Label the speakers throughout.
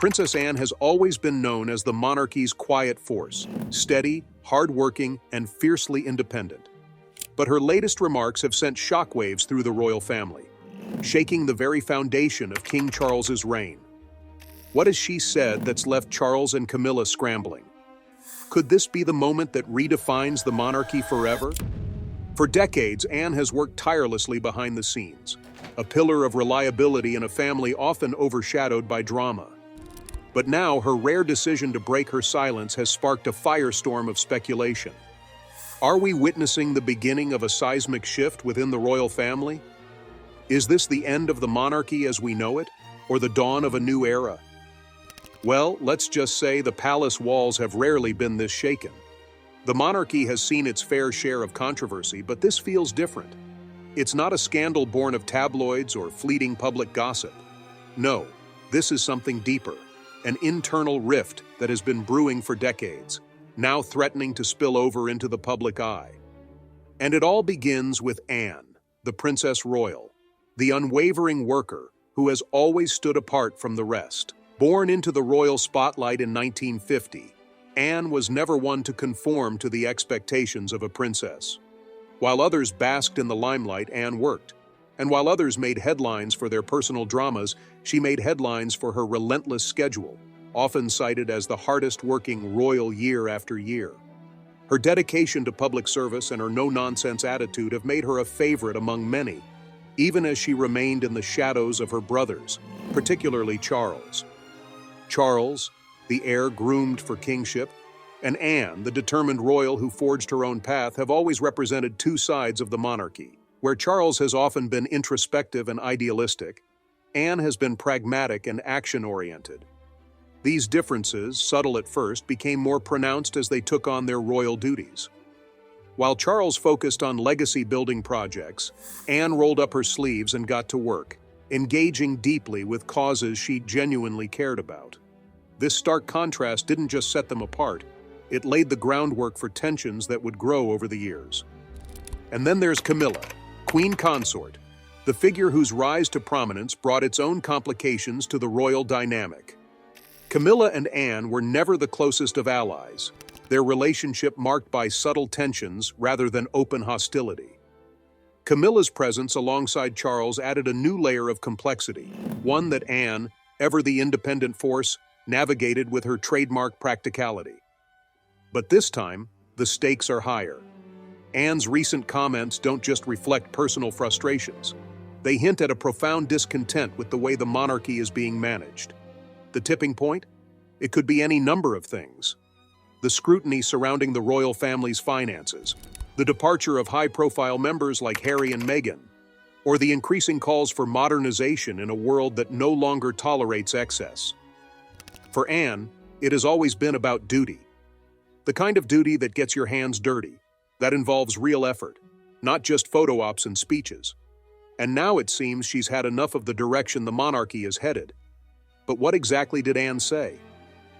Speaker 1: Princess Anne has always been known as the monarchy's quiet force, steady, hard-working, and fiercely independent. But her latest remarks have sent shockwaves through the royal family, shaking the very foundation of King Charles's reign. What has she said that's left Charles and Camilla scrambling? Could this be the moment that redefines the monarchy forever? For decades, Anne has worked tirelessly behind the scenes, a pillar of reliability in a family often overshadowed by drama. But now, her rare decision to break her silence has sparked a firestorm of speculation. Are we witnessing the beginning of a seismic shift within the royal family? Is this the end of the monarchy as we know it, or the dawn of a new era? Well, let's just say the palace walls have rarely been this shaken. The monarchy has seen its fair share of controversy, but this feels different. It's not a scandal born of tabloids or fleeting public gossip. No, this is something deeper, an internal rift that has been brewing for decades, now threatening to spill over into the public eye. And it all begins with Anne, the Princess Royal, the unwavering worker who has always stood apart from the rest. Born into the royal spotlight in 1950, Anne was never one to conform to the expectations of a princess. While others basked in the limelight, Anne worked. And while others made headlines for their personal dramas, she made headlines for her relentless schedule, often cited as the hardest-working royal year after year. Her dedication to public service and her no-nonsense attitude have made her a favorite among many, even as she remained in the shadows of her brothers, particularly Charles. Charles, the heir groomed for kingship, and Anne, the determined royal who forged her own path, have always represented two sides of the monarchy. Where Charles has often been introspective and idealistic, Anne has been pragmatic and action-oriented. These differences, subtle at first, became more pronounced as they took on their royal duties. While Charles focused on legacy-building projects, Anne rolled up her sleeves and got to work, engaging deeply with causes she genuinely cared about. This stark contrast didn't just set them apart, it laid the groundwork for tensions that would grow over the years. And then there's Camilla, Queen Consort, the figure whose rise to prominence brought its own complications to the royal dynamic. Camilla and Anne were never the closest of allies, their relationship marked by subtle tensions rather than open hostility. Camilla's presence alongside Charles added a new layer of complexity, one that Anne, ever the independent force, navigated with her trademark practicality. But this time, the stakes are higher. Anne's recent comments don't just reflect personal frustrations. They hint at a profound discontent with the way the monarchy is being managed. The tipping point? It could be any number of things. The scrutiny surrounding the royal family's finances, the departure of high-profile members like Harry and Meghan, or the increasing calls for modernization in a world that no longer tolerates excess. For Anne, it has always been about duty. The kind of duty that gets your hands dirty, that involves real effort, not just photo ops and speeches. And now it seems she's had enough of the direction the monarchy is headed. But what exactly did Anne say?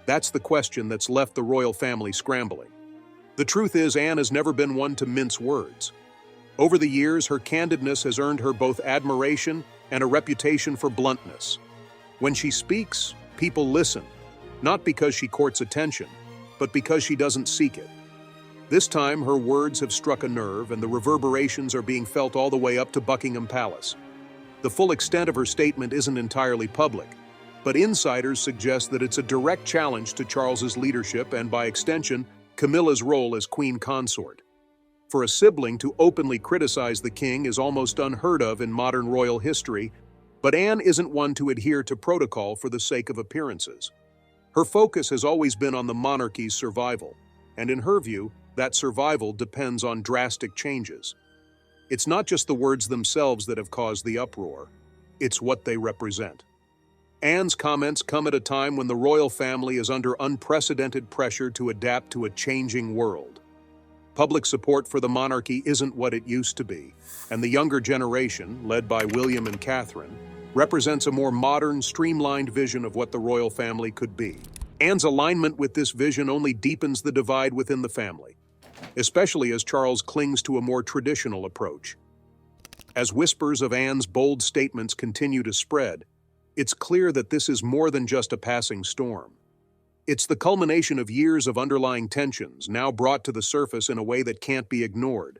Speaker 1: That's the question that's left the royal family scrambling. The truth is, Anne has never been one to mince words. Over the years, her candidness has earned her both admiration and a reputation for bluntness. When she speaks, people listen, not because she courts attention, but because she doesn't seek it. This time, her words have struck a nerve, and the reverberations are being felt all the way up to Buckingham Palace. The full extent of her statement isn't entirely public, but insiders suggest that it's a direct challenge to Charles's leadership and, by extension, Camilla's role as Queen Consort. For a sibling to openly criticize the king is almost unheard of in modern royal history, but Anne isn't one to adhere to protocol for the sake of appearances. Her focus has always been on the monarchy's survival, and in her view, that survival depends on drastic changes. It's not just the words themselves that have caused the uproar, it's what they represent. Anne's comments come at a time when the royal family is under unprecedented pressure to adapt to a changing world. Public support for the monarchy isn't what it used to be, and the younger generation, led by William and Catherine, represents a more modern, streamlined vision of what the royal family could be. Anne's alignment with this vision only deepens the divide within the family, especially as Charles clings to a more traditional approach. As whispers of Anne's bold statements continue to spread, It's clear that this is more than just a passing storm. It's the culmination of years of underlying tensions, now brought to the surface in a way that can't be ignored.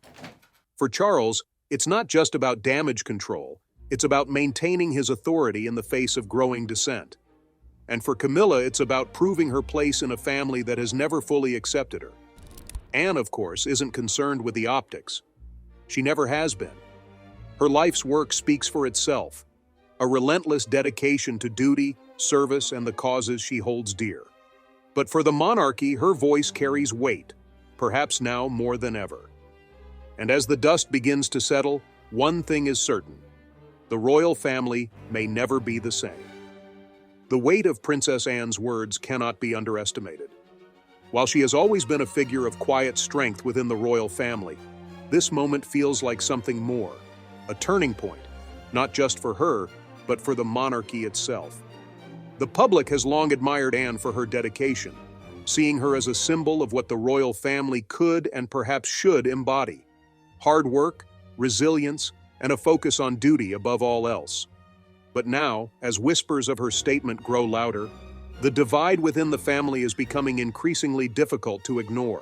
Speaker 1: For Charles, it's not just about damage control, it's about maintaining his authority in the face of growing dissent. And for Camilla, it's about proving her place in a family that has never fully accepted her. Anne, of course, isn't concerned with the optics. She never has been. Her life's work speaks for itself, a relentless dedication to duty, service, and the causes she holds dear. But for the monarchy, her voice carries weight, perhaps now more than ever. And as the dust begins to settle, one thing is certain: the royal family may never be the same. The weight of Princess Anne's words cannot be underestimated. While she has always been a figure of quiet strength within the royal family, this moment feels like something more, a turning point, not just for her, but for the monarchy itself. The public has long admired Anne for her dedication, seeing her as a symbol of what the royal family could and perhaps should embody: hard work, resilience, and a focus on duty above all else. But now, as whispers of her statement grow louder, the divide within the family is becoming increasingly difficult to ignore.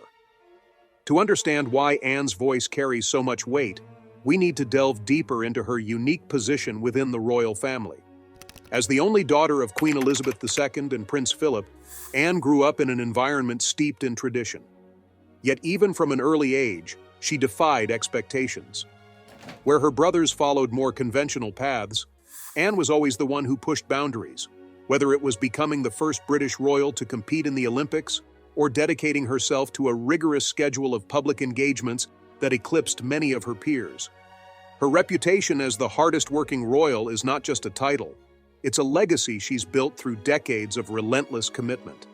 Speaker 1: To understand why Anne's voice carries so much weight, we need to delve deeper into her unique position within the royal family. As the only daughter of Queen Elizabeth II and Prince Philip, Anne grew up in an environment steeped in tradition. Yet even from an early age, she defied expectations. Where her brothers followed more conventional paths, Anne was always the one who pushed boundaries, whether it was becoming the first British royal to compete in the Olympics or dedicating herself to a rigorous schedule of public engagements that eclipsed many of her peers. Her reputation as the hardest-working royal is not just a title. It's a legacy she's built through decades of relentless commitment.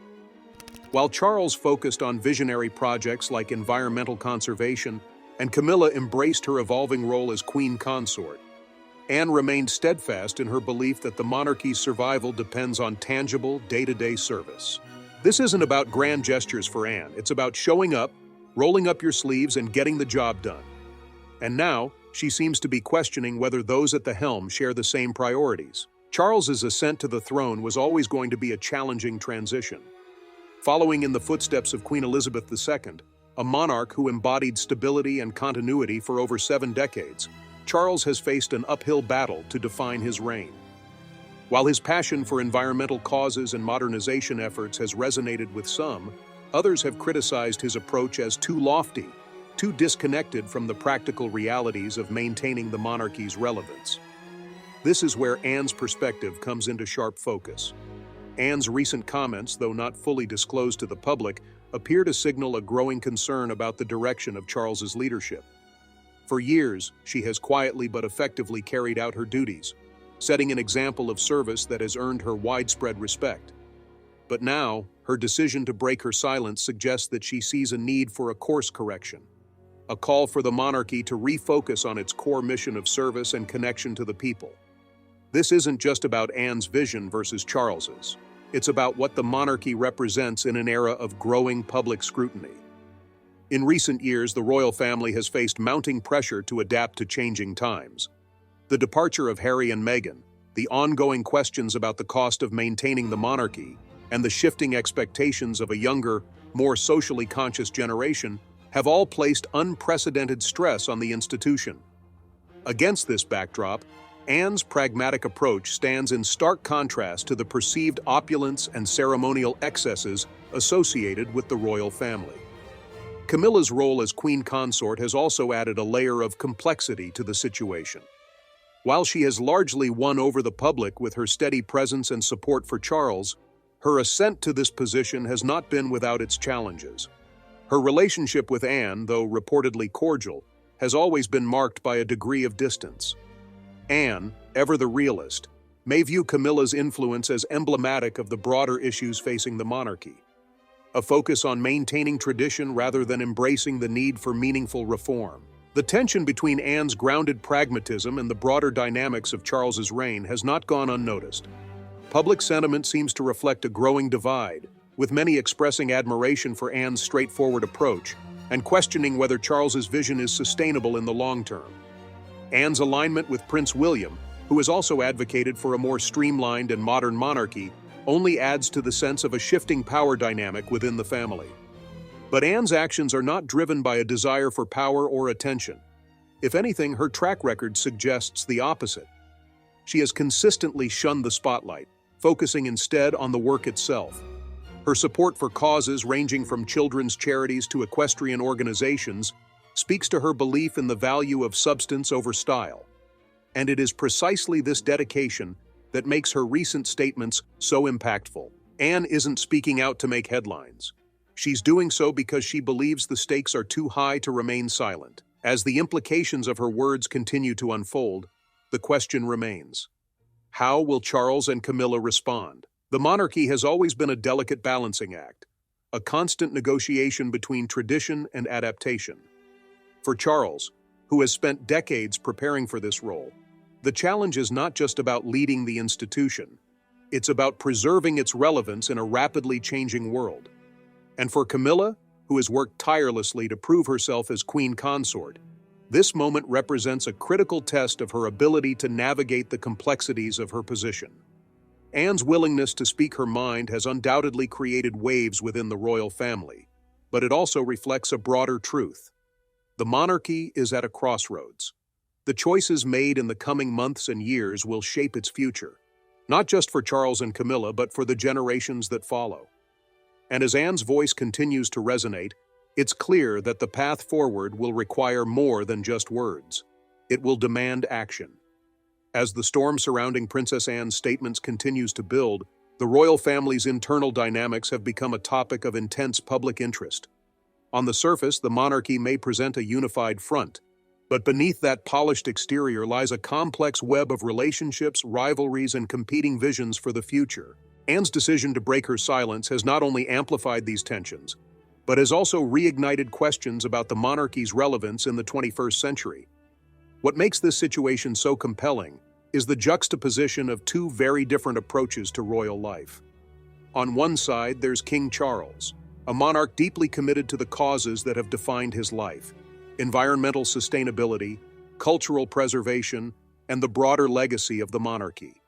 Speaker 1: While Charles focused on visionary projects like environmental conservation, and Camilla embraced her evolving role as queen consort, Anne remained steadfast in her belief that the monarchy's survival depends on tangible, day-to-day service. This isn't about grand gestures for Anne. It's about showing up, rolling up your sleeves, and getting the job done. And now, she seems to be questioning whether those at the helm share the same priorities. Charles's ascent to the throne was always going to be a challenging transition. Following in the footsteps of Queen Elizabeth II, a monarch who embodied stability and continuity for over 7 decades, Charles has faced an uphill battle to define his reign. While his passion for environmental causes and modernization efforts has resonated with some, others have criticized his approach as too lofty, too disconnected from the practical realities of maintaining the monarchy's relevance. This is where Anne's perspective comes into sharp focus. Anne's recent comments, though not fully disclosed to the public, appear to signal a growing concern about the direction of Charles's leadership. For years, she has quietly but effectively carried out her duties, setting an example of service that has earned her widespread respect. But now, her decision to break her silence suggests that she sees a need for a course correction, a call for the monarchy to refocus on its core mission of service and connection to the people. This isn't just about Anne's vision versus Charles's. It's about what the monarchy represents in an era of growing public scrutiny. In recent years, the royal family has faced mounting pressure to adapt to changing times. The departure of Harry and Meghan, the ongoing questions about the cost of maintaining the monarchy, and the shifting expectations of a younger, more socially conscious generation have all placed unprecedented stress on the institution. Against this backdrop, Anne's pragmatic approach stands in stark contrast to the perceived opulence and ceremonial excesses associated with the royal family. Camilla's role as queen consort has also added a layer of complexity to the situation. While she has largely won over the public with her steady presence and support for Charles, her ascent to this position has not been without its challenges. Her relationship with Anne, though reportedly cordial, has always been marked by a degree of distance. Anne, ever the realist, may view Camilla's influence as emblematic of the broader issues facing the monarchy. A focus on maintaining tradition rather than embracing the need for meaningful reform. The tension between Anne's grounded pragmatism and the broader dynamics of Charles's reign has not gone unnoticed. Public sentiment seems to reflect a growing divide, with many expressing admiration for Anne's straightforward approach and questioning whether Charles's vision is sustainable in the long term. Anne's alignment with Prince William, who has also advocated for a more streamlined and modern monarchy, only adds to the sense of a shifting power dynamic within the family. But Anne's actions are not driven by a desire for power or attention. If anything, her track record suggests the opposite. She has consistently shunned the spotlight, focusing instead on the work itself. Her support for causes ranging from children's charities to equestrian organizations speaks to her belief in the value of substance over style. And it is precisely this dedication that makes her recent statements so impactful. Anne isn't speaking out to make headlines. She's doing so because she believes the stakes are too high to remain silent. As the implications of her words continue to unfold, the question remains: how will Charles and Camilla respond? The monarchy has always been a delicate balancing act, a constant negotiation between tradition and adaptation. For Charles, who has spent decades preparing for this role, the challenge is not just about leading the institution, it's about preserving its relevance in a rapidly changing world. And for Camilla, who has worked tirelessly to prove herself as queen consort, this moment represents a critical test of her ability to navigate the complexities of her position. Anne's willingness to speak her mind has undoubtedly created waves within the royal family, but it also reflects a broader truth. The monarchy is at a crossroads. The choices made in the coming months and years will shape its future, not just for Charles and Camilla, but for the generations that follow. And as Anne's voice continues to resonate, it's clear that the path forward will require more than just words. It will demand action. As the storm surrounding Princess Anne's statements continues to build, the royal family's internal dynamics have become a topic of intense public interest. On the surface, the monarchy may present a unified front, but beneath that polished exterior lies a complex web of relationships, rivalries, and competing visions for the future. Anne's decision to break her silence has not only amplified these tensions, but has also reignited questions about the monarchy's relevance in the 21st century. What makes this situation so compelling is the juxtaposition of two very different approaches to royal life. On one side, there's King Charles, a monarch deeply committed to the causes that have defined his life: environmental sustainability, cultural preservation, and the broader legacy of the monarchy.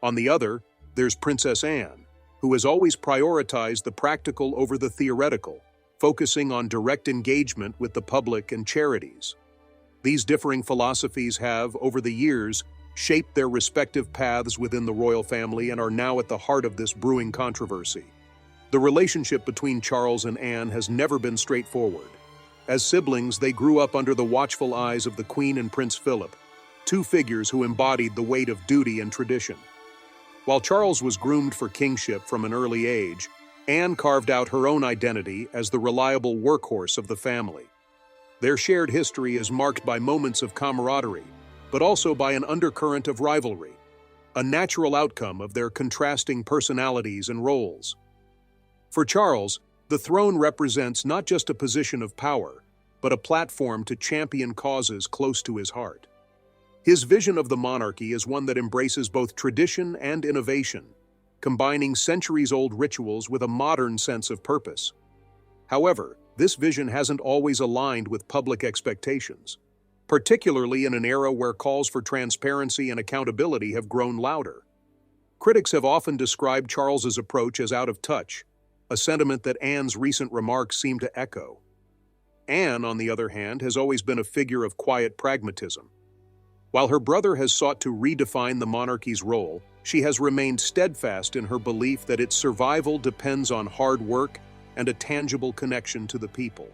Speaker 1: On the other, there's Princess Anne, who has always prioritized the practical over the theoretical, focusing on direct engagement with the public and charities. These differing philosophies have, over the years, shaped their respective paths within the royal family and are now at the heart of this brewing controversy. The relationship between Charles and Anne has never been straightforward. As siblings, they grew up under the watchful eyes of the Queen and Prince Philip, two figures who embodied the weight of duty and tradition. While Charles was groomed for kingship from an early age, Anne carved out her own identity as the reliable workhorse of the family. Their shared history is marked by moments of camaraderie, but also by an undercurrent of rivalry, a natural outcome of their contrasting personalities and roles. For Charles, the throne represents not just a position of power, but a platform to champion causes close to his heart. His vision of the monarchy is one that embraces both tradition and innovation, combining centuries-old rituals with a modern sense of purpose. However, this vision hasn't always aligned with public expectations, particularly in an era where calls for transparency and accountability have grown louder. Critics have often described Charles's approach as out of touch, a sentiment that Anne's recent remarks seem to echo. Anne, on the other hand, has always been a figure of quiet pragmatism. While her brother has sought to redefine the monarchy's role, she has remained steadfast in her belief that its survival depends on hard work and a tangible connection to the people.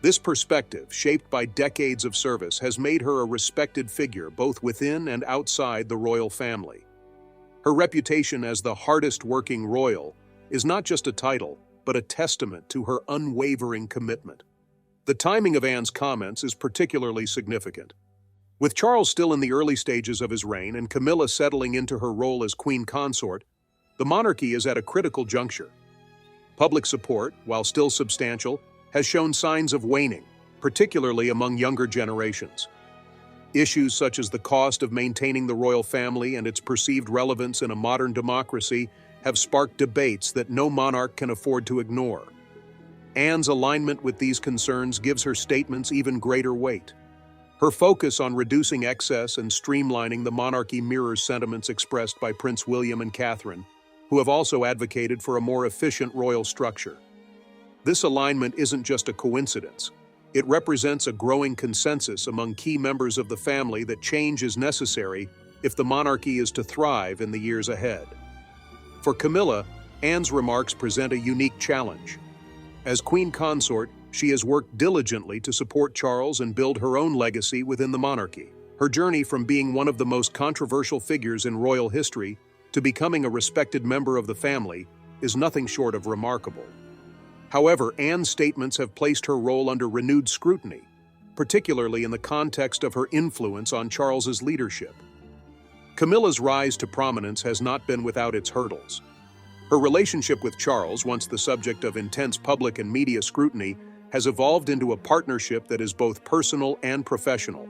Speaker 1: This perspective, shaped by decades of service, has made her a respected figure both within and outside the royal family. Her reputation as the hardest-working royal is not just a title, but a testament to her unwavering commitment. The timing of Anne's comments is particularly significant. With Charles still in the early stages of his reign and Camilla settling into her role as queen consort, the monarchy is at a critical juncture. Public support, while still substantial, has shown signs of waning, particularly among younger generations. Issues such as the cost of maintaining the royal family and its perceived relevance in a modern democracy have sparked debates that no monarch can afford to ignore. Anne's alignment with these concerns gives her statements even greater weight. Her focus on reducing excess and streamlining the monarchy mirrors sentiments expressed by Prince William and Catherine, who have also advocated for a more efficient royal structure. This alignment isn't just a coincidence. It represents a growing consensus among key members of the family that change is necessary if the monarchy is to thrive in the years ahead. For Camilla, Anne's remarks present a unique challenge. As Queen Consort, she has worked diligently to support Charles and build her own legacy within the monarchy. Her journey from being one of the most controversial figures in royal history to becoming a respected member of the family is nothing short of remarkable. However, Anne's statements have placed her role under renewed scrutiny, particularly in the context of her influence on Charles's leadership. Camilla's rise to prominence has not been without its hurdles. Her relationship with Charles, once the subject of intense public and media scrutiny, has evolved into a partnership that is both personal and professional.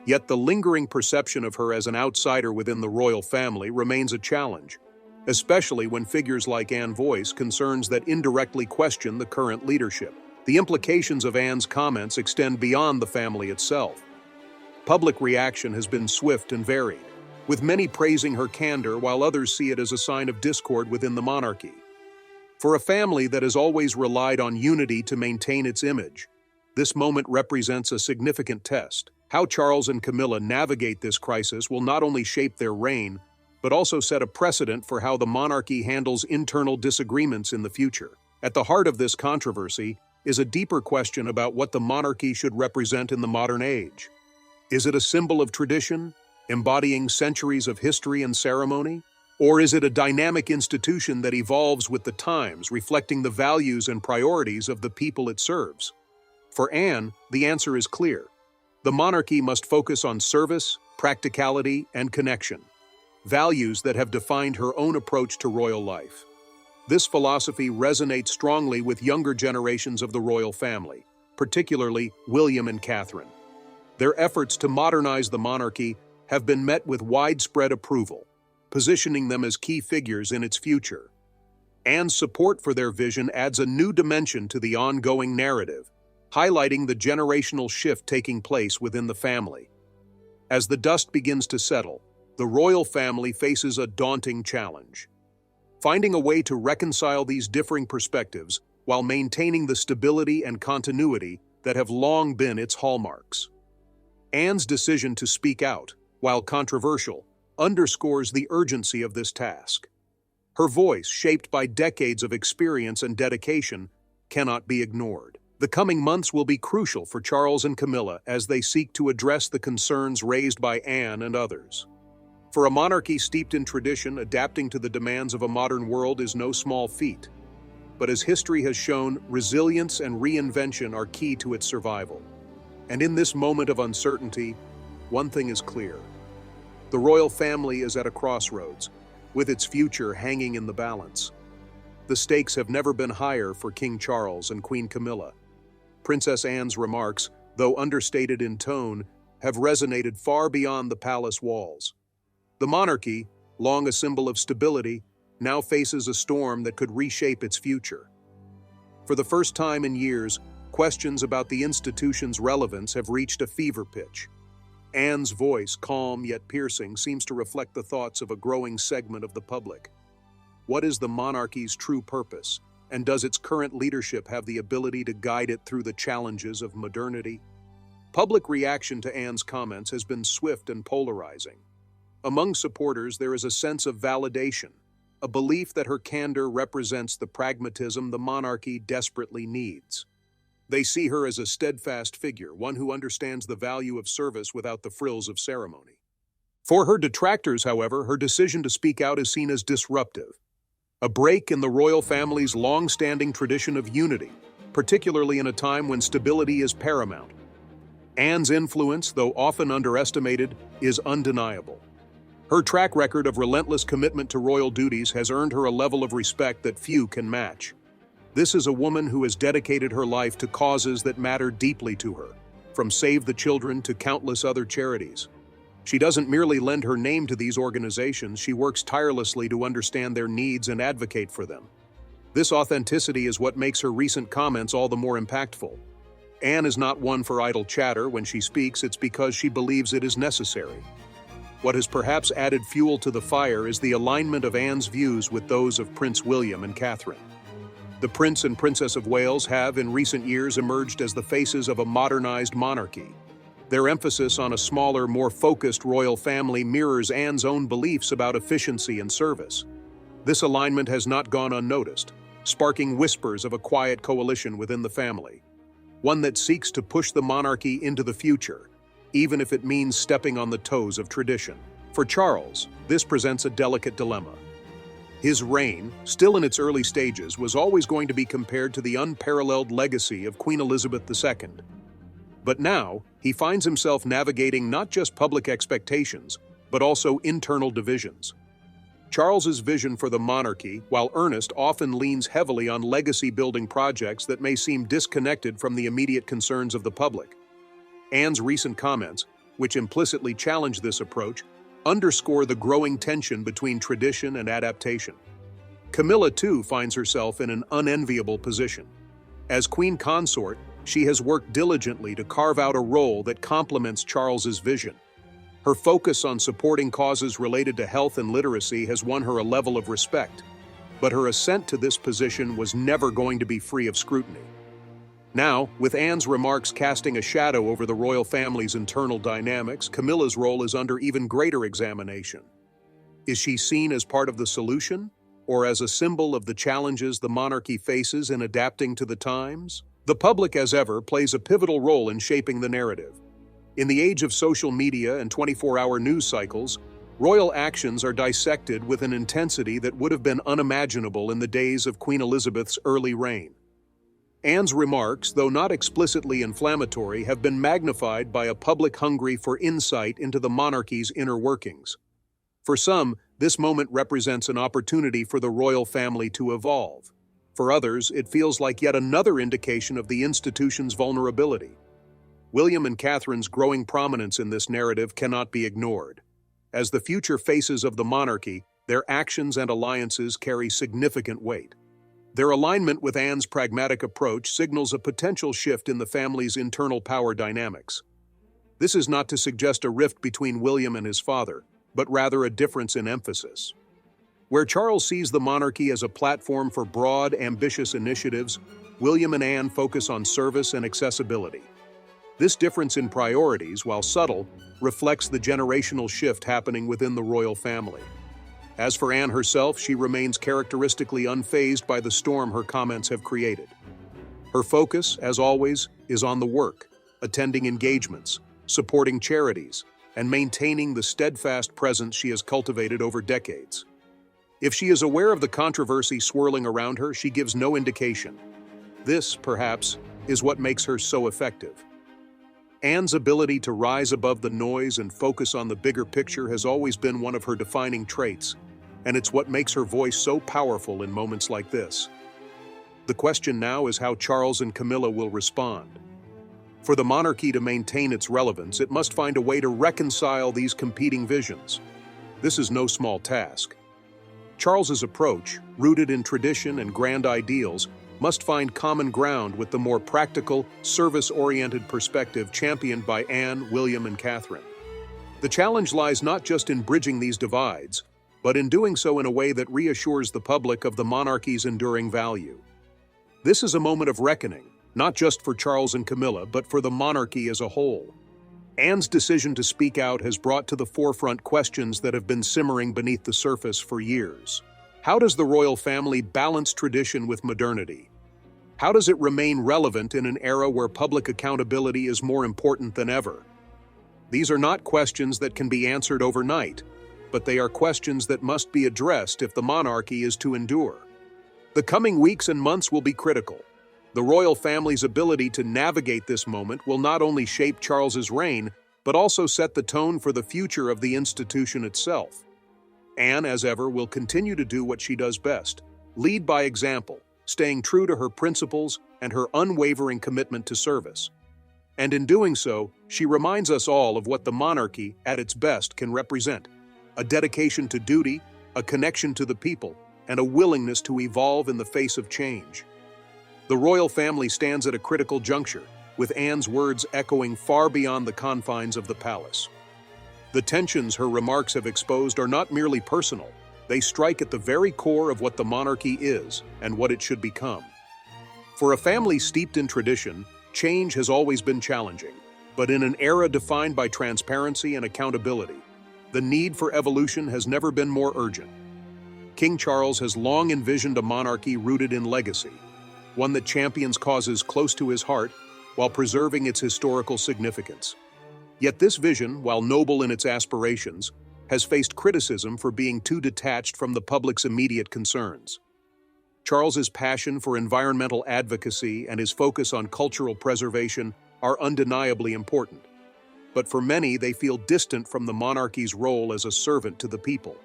Speaker 1: Yet the lingering perception of her as an outsider within the royal family remains a challenge, especially when figures like Anne voice concerns that indirectly question the current leadership. The implications of Anne's comments extend beyond the family itself. Public reaction has been swift and varied, with many praising her candor while others see it as a sign of discord within the monarchy. For a family that has always relied on unity to maintain its image, this moment represents a significant test. How Charles and Camilla navigate this crisis will not only shape their reign, but also set a precedent for how the monarchy handles internal disagreements in the future. At the heart of this controversy is a deeper question about what the monarchy should represent in the modern age. Is it a symbol of tradition, embodying centuries of history and ceremony? Or is it a dynamic institution that evolves with the times, reflecting the values and priorities of the people it serves? For Anne, the answer is clear. The monarchy must focus on service, practicality, and connection, values that have defined her own approach to royal life. This philosophy resonates strongly with younger generations of the royal family, particularly William and Catherine. Their efforts to modernize the monarchy have been met with widespread approval, positioning them as key figures in its future. Anne's support for their vision adds a new dimension to the ongoing narrative, highlighting the generational shift taking place within the family. As the dust begins to settle, the royal family faces a daunting challenge: finding a way to reconcile these differing perspectives while maintaining the stability and continuity that have long been its hallmarks. Anne's decision to speak out, while controversial, underscores the urgency of this task. Her voice, shaped by decades of experience and dedication, cannot be ignored. The coming months will be crucial for Charles and Camilla as they seek to address the concerns raised by Anne and others. For a monarchy steeped in tradition, adapting to the demands of a modern world is no small feat. But as history has shown, resilience and reinvention are key to its survival. And in this moment of uncertainty, one thing is clear. The royal family is at a crossroads, with its future hanging in the balance. The stakes have never been higher for King Charles and Queen Camilla. Princess Anne's remarks, though understated in tone, have resonated far beyond the palace walls. The monarchy, long a symbol of stability, now faces a storm that could reshape its future. For the first time in years, questions about the institution's relevance have reached a fever pitch. Anne's voice, calm yet piercing, seems to reflect the thoughts of a growing segment of the public. What is the monarchy's true purpose, and does its current leadership have the ability to guide it through the challenges of modernity? Public reaction to Anne's comments has been swift and polarizing. Among supporters, there is a sense of validation, a belief that her candor represents the pragmatism the monarchy desperately needs. They see her as a steadfast figure, one who understands the value of service without the frills of ceremony. For her detractors, however, her decision to speak out is seen as disruptive, a break in the royal family's long-standing tradition of unity, particularly in a time when stability is paramount. Anne's influence, though often underestimated, is undeniable. Her track record of relentless commitment to royal duties has earned her a level of respect that few can match. This is a woman who has dedicated her life to causes that matter deeply to her, from Save the Children to countless other charities. She doesn't merely lend her name to these organizations, she works tirelessly to understand their needs and advocate for them. This authenticity is what makes her recent comments all the more impactful. Anne is not one for idle chatter. When she speaks, it's because she believes it is necessary. What has perhaps added fuel to the fire is the alignment of Anne's views with those of Prince William and Catherine. The Prince and Princess of Wales have, in recent years, emerged as the faces of a modernized monarchy. Their emphasis on a smaller, more focused royal family mirrors Anne's own beliefs about efficiency and service. This alignment has not gone unnoticed, sparking whispers of a quiet coalition within the family, one that seeks to push the monarchy into the future, even if it means stepping on the toes of tradition. For Charles, this presents a delicate dilemma. His reign, still in its early stages, was always going to be compared to the unparalleled legacy of Queen Elizabeth II. But now, he finds himself navigating not just public expectations, but also internal divisions. Charles's vision for the monarchy, while earnest, often leans heavily on legacy-building projects that may seem disconnected from the immediate concerns of the public. Anne's recent comments, which implicitly challenge this approach, underscore the growing tension between tradition and adaptation. Camilla, too, finds herself in an unenviable position. As queen consort, she has worked diligently to carve out a role that complements Charles's vision. Her focus on supporting causes related to health and literacy has won her a level of respect, but her ascent to this position was never going to be free of scrutiny. Now, with Anne's remarks casting a shadow over the royal family's internal dynamics, Camilla's role is under even greater examination. Is she seen as part of the solution, or as a symbol of the challenges the monarchy faces in adapting to the times? The public, as ever, plays a pivotal role in shaping the narrative. In the age of social media and 24-hour news cycles, royal actions are dissected with an intensity that would have been unimaginable in the days of Queen Elizabeth's early reign. Anne's remarks, though not explicitly inflammatory, have been magnified by a public hungry for insight into the monarchy's inner workings. For some, this moment represents an opportunity for the royal family to evolve. For others, it feels like yet another indication of the institution's vulnerability. William and Catherine's growing prominence in this narrative cannot be ignored. As the future faces of the monarchy, their actions and alliances carry significant weight. Their alignment with Anne's pragmatic approach signals a potential shift in the family's internal power dynamics. This is not to suggest a rift between William and his father, but rather a difference in emphasis. Where Charles sees the monarchy as a platform for broad, ambitious initiatives, William and Anne focus on service and accessibility. This difference in priorities, while subtle, reflects the generational shift happening within the royal family. As for Anne herself, she remains characteristically unfazed by the storm her comments have created. Her focus, as always, is on the work, attending engagements, supporting charities, and maintaining the steadfast presence she has cultivated over decades. If she is aware of the controversy swirling around her, she gives no indication. This, perhaps, is what makes her so effective. Anne's ability to rise above the noise and focus on the bigger picture has always been one of her defining traits, and it's what makes her voice so powerful in moments like this. The question now is how Charles and Camilla will respond. For the monarchy to maintain its relevance, it must find a way to reconcile these competing visions. This is no small task. Charles's approach, rooted in tradition and grand ideals, must find common ground with the more practical, service-oriented perspective championed by Anne, William, and Catherine. The challenge lies not just in bridging these divides, but in doing so in a way that reassures the public of the monarchy's enduring value. This is a moment of reckoning, not just for Charles and Camilla, but for the monarchy as a whole. Anne's decision to speak out has brought to the forefront questions that have been simmering beneath the surface for years. How does the royal family balance tradition with modernity? How does it remain relevant in an era where public accountability is more important than ever? These are not questions that can be answered overnight, but they are questions that must be addressed if the monarchy is to endure. The coming weeks and months will be critical. The royal family's ability to navigate this moment will not only shape Charles's reign, but also set the tone for the future of the institution itself. Anne, as ever, will continue to do what she does best: lead by example, staying true to her principles and her unwavering commitment to service. And in doing so, she reminds us all of what the monarchy, at its best, can represent: a dedication to duty, a connection to the people, and a willingness to evolve in the face of change. The royal family stands at a critical juncture, with Anne's words echoing far beyond the confines of the palace. The tensions her remarks have exposed are not merely personal. They strike at the very core of what the monarchy is and what it should become. For a family steeped in tradition, change has always been challenging, but in an era defined by transparency and accountability, the need for evolution has never been more urgent. King Charles has long envisioned a monarchy rooted in legacy, one that champions causes close to his heart while preserving its historical significance. Yet this vision, while noble in its aspirations, has faced criticism for being too detached from the public's immediate concerns. Charles's passion for environmental advocacy and his focus on cultural preservation are undeniably important. But for many, they feel distant from the monarchy's role as a servant to the people.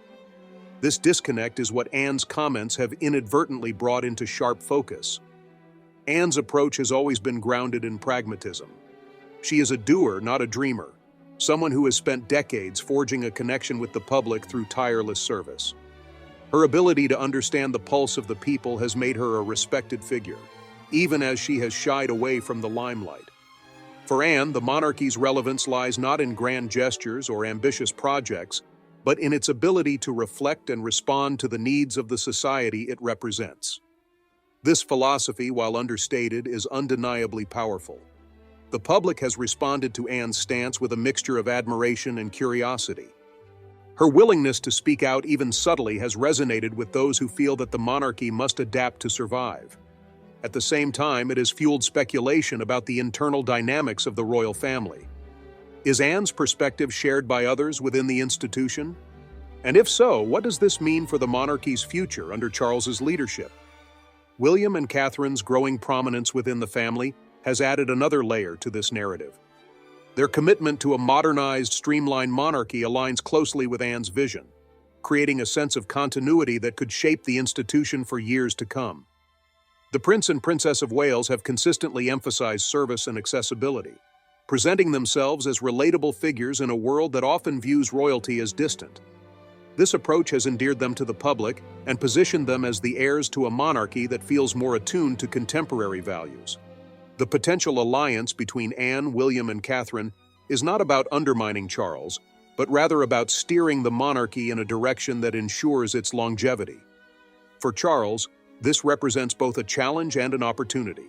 Speaker 1: This disconnect is what Anne's comments have inadvertently brought into sharp focus. Anne's approach has always been grounded in pragmatism. She is a doer, not a dreamer, someone who has spent decades forging a connection with the public through tireless service. Her ability to understand the pulse of the people has made her a respected figure, even as she has shied away from the limelight. For Anne, the monarchy's relevance lies not in grand gestures or ambitious projects, but in its ability to reflect and respond to the needs of the society it represents. This philosophy, while understated, is undeniably powerful. The public has responded to Anne's stance with a mixture of admiration and curiosity. Her willingness to speak out even subtly has resonated with those who feel that the monarchy must adapt to survive. At the same time, it has fueled speculation about the internal dynamics of the royal family. Is Anne's perspective shared by others within the institution? And if so, what does this mean for the monarchy's future under Charles's leadership? William and Catherine's growing prominence within the family has added another layer to this narrative. Their commitment to a modernized, streamlined monarchy aligns closely with Anne's vision, creating a sense of continuity that could shape the institution for years to come. The Prince and Princess of Wales have consistently emphasized service and accessibility, presenting themselves as relatable figures in a world that often views royalty as distant. This approach has endeared them to the public and positioned them as the heirs to a monarchy that feels more attuned to contemporary values. The potential alliance between Anne, William, and Catherine is not about undermining Charles, but rather about steering the monarchy in a direction that ensures its longevity. For Charles, this represents both a challenge and an opportunity.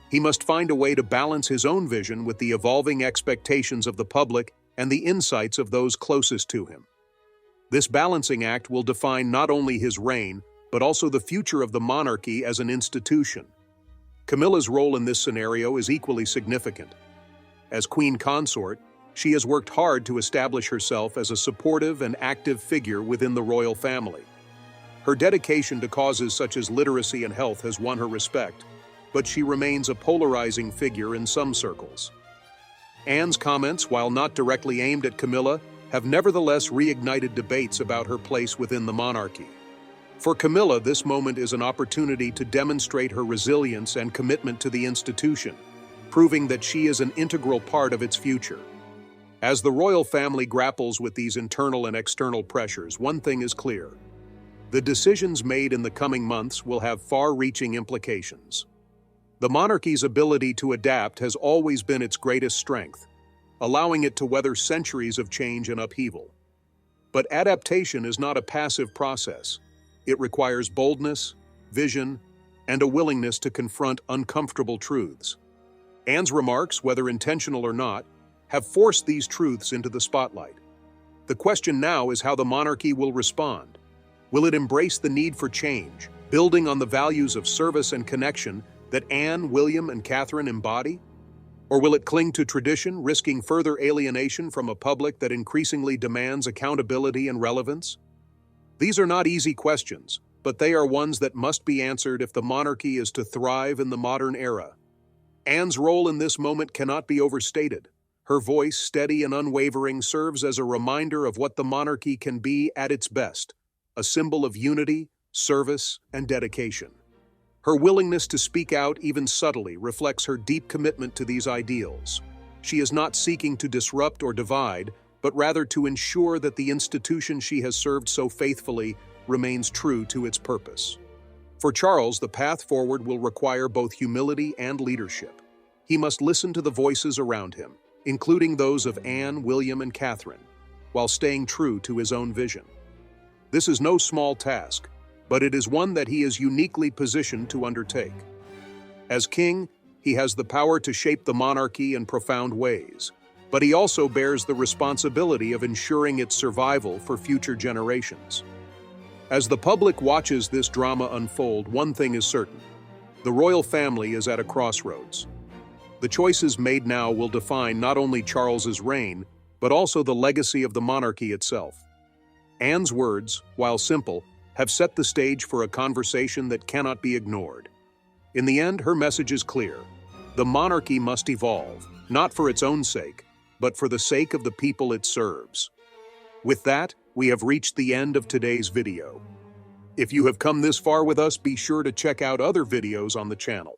Speaker 1: He must find a way to balance his own vision with the evolving expectations of the public and the insights of those closest to him. This balancing act will define not only his reign, but also the future of the monarchy as an institution. Camilla's role in this scenario is equally significant. As queen consort, she has worked hard to establish herself as a supportive and active figure within the royal family. Her dedication to causes such as literacy and health has won her respect, but she remains a polarizing figure in some circles. Anne's comments, while not directly aimed at Camilla, have nevertheless reignited debates about her place within the monarchy. For Camilla, this moment is an opportunity to demonstrate her resilience and commitment to the institution, proving that she is an integral part of its future. As the royal family grapples with these internal and external pressures, one thing is clear. The decisions made in the coming months will have far-reaching implications. The monarchy's ability to adapt has always been its greatest strength, allowing it to weather centuries of change and upheaval. But adaptation is not a passive process. It requires boldness, vision, and a willingness to confront uncomfortable truths. Anne's remarks, whether intentional or not, have forced these truths into the spotlight. The question now is how the monarchy will respond. Will it embrace the need for change, building on the values of service and connection that Anne, William, and Catherine embody? Or will it cling to tradition, risking further alienation from a public that increasingly demands accountability and relevance? These are not easy questions, but they are ones that must be answered if the monarchy is to thrive in the modern era. Anne's role in this moment cannot be overstated. Her voice, steady and unwavering, serves as a reminder of what the monarchy can be at its best, a symbol of unity, service, and dedication. Her willingness to speak out, even subtly, reflects her deep commitment to these ideals. She is not seeking to disrupt or divide, but rather to ensure that the institution she has served so faithfully remains true to its purpose. For Charles, the path forward will require both humility and leadership. He must listen to the voices around him, including those of Anne, William, and Catherine, while staying true to his own vision. This is no small task, but it is one that he is uniquely positioned to undertake. As king, he has the power to shape the monarchy in profound ways, but he also bears the responsibility of ensuring its survival for future generations. As the public watches this drama unfold, one thing is certain: the royal family is at a crossroads. The choices made now will define not only Charles's reign, but also the legacy of the monarchy itself. Anne's words, while simple, have set the stage for a conversation that cannot be ignored. In the end, her message is clear: the monarchy must evolve, not for its own sake, but for the sake of the people it serves. With that, we have reached the end of today's video. If you have come this far with us, be sure to check out other videos on the channel.